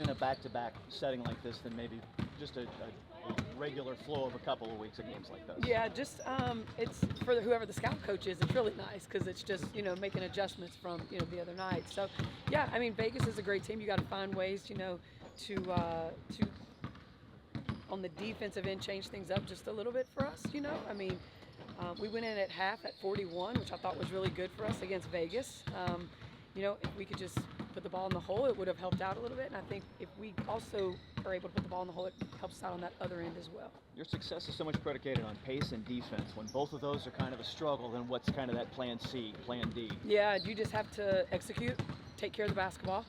in a back-to-back setting like this than maybe just a regular flow of a couple of weeks of games like this? Yeah, just it's for whoever the scout coach is. It's really nice because it's just making adjustments from the other night. So yeah, I mean Vegas is a great team. You got to find ways to on the defensive end change things up just a little bit for us. I mean we went in at half at 41, which I thought was really good for us against Vegas. If we could just put the ball in the hole, it would have helped out a little bit. And I think if we also are able to put the ball in the hole, it helps us out on that other end as well. Your success is so much predicated on pace and defense. When both of those are kind of a struggle, then what's kind of that plan C, plan D? Yeah, you just have to execute, take care of the basketball,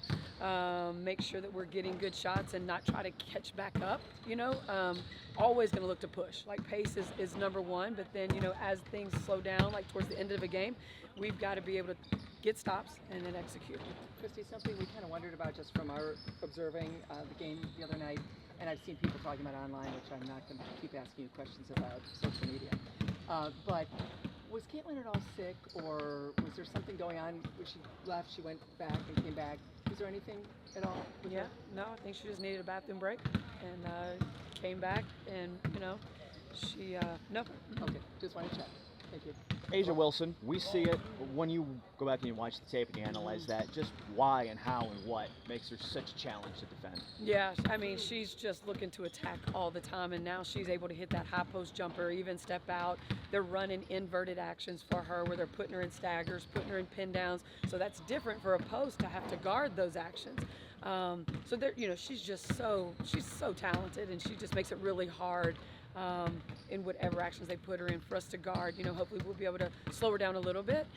make sure that we're getting good shots and not try to catch back up. Always going to look to push. Like pace is number one, but then as things slow down, like towards the end of a game, we've got to be able to get stops and then execute. Christie, something we kind of wondered about just from our observing the game the other night, and I've seen people talking about it online, which I'm not going to keep asking you questions about social media. But was Caitlin at all sick, or was there something going on when she left, she went back and came back? Was there anything at all with her? No, I think she just needed a bathroom break and came back, and she no. Okay, just want to check. Thank you. A'ja Wilson, we see it. When you go back and you watch the tape and you analyze that, just why and how and what makes her such a challenge to defend? Yeah, I mean, she's just looking to attack all the time, and now she's able to hit that high post jumper, even step out. They're running inverted actions for her where they're putting her in staggers, putting her in pin downs. So that's different for a post to have to guard those actions. So they're, she's so talented, and she just makes it really hard in whatever actions they put her in for us to guard. Hopefully we'll be able to slow her down a little bit,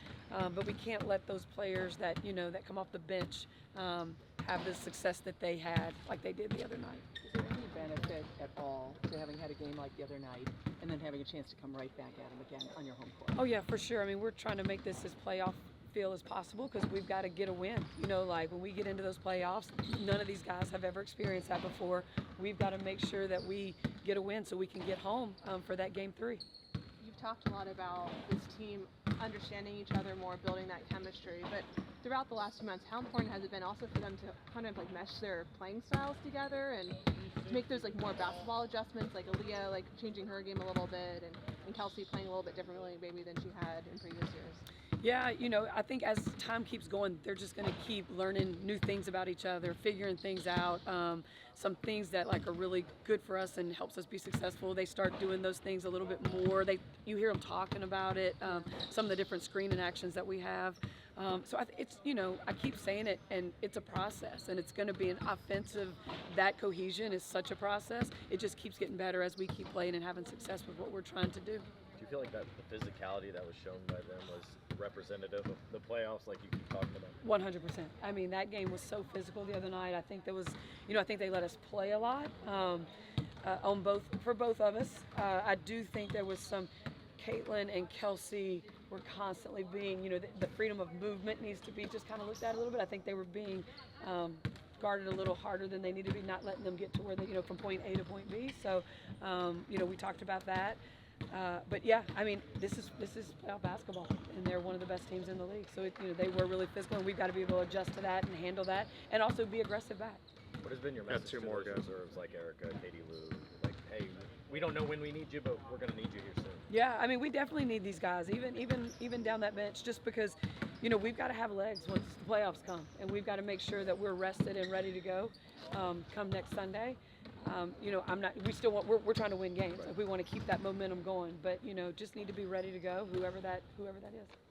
but we can't let those players that that come off the bench have the success that they had like they did the other night. Is there any benefit at all to having had a game like the other night and then having a chance to come right back at them again on your home court? Oh yeah, for sure. I mean, we're trying to make this as playoff feel as possible because we've got to get a win. Like when we get into those playoffs, none of these guys have ever experienced that before. We've got to make sure that we get a win so we can get home for that game 3. You've talked a lot about this team understanding each other more, building that chemistry, but throughout the last few months, how important has it been also for them to kind of like mesh their playing styles together and to make those like more basketball adjustments, like Aaliyah like changing her game a little bit and Kelsey playing a little bit differently maybe than she had in previous years? Yeah, I think as time keeps going, they're just going to keep learning new things about each other, figuring things out. Some things that like are really good for us and helps us be successful. They start doing those things a little bit more. You hear them talking about it. Some of the different screening actions that we have. So it's I keep saying it, and it's a process, and it's going to be an offensive. That cohesion is such a process. It just keeps getting better as we keep playing and having success with what we're trying to do. Do you feel like that the physicality that was shown by them was representative of the playoffs, like you keep talking about? 100%. I mean, that game was so physical the other night. I think there was, I think they let us play a lot for both of us. I do think there was some. Caitlin and Kelsey were constantly being, the freedom of movement needs to be just kind of looked at a little bit. I think they were being guarded a little harder than they need to be, not letting them get to where they, from point A to point B. So, we talked about that. But yeah, I mean, this is playoff basketball, and they're one of the best teams in the league. So they were really physical, and we've got to be able to adjust to that and handle that, and also be aggressive back. What has been your message to those reserves like Erica, Katie Lou? Like, hey, we don't know when we need you, but we're going to need you here soon. Yeah, I mean, we definitely need these guys, even down that bench, just because, we've got to have legs once the playoffs come, and we've got to make sure that we're rested and ready to go come next Sunday. We're trying to win games. Like, we want to keep that momentum going, but just need to be ready to go, whoever that is.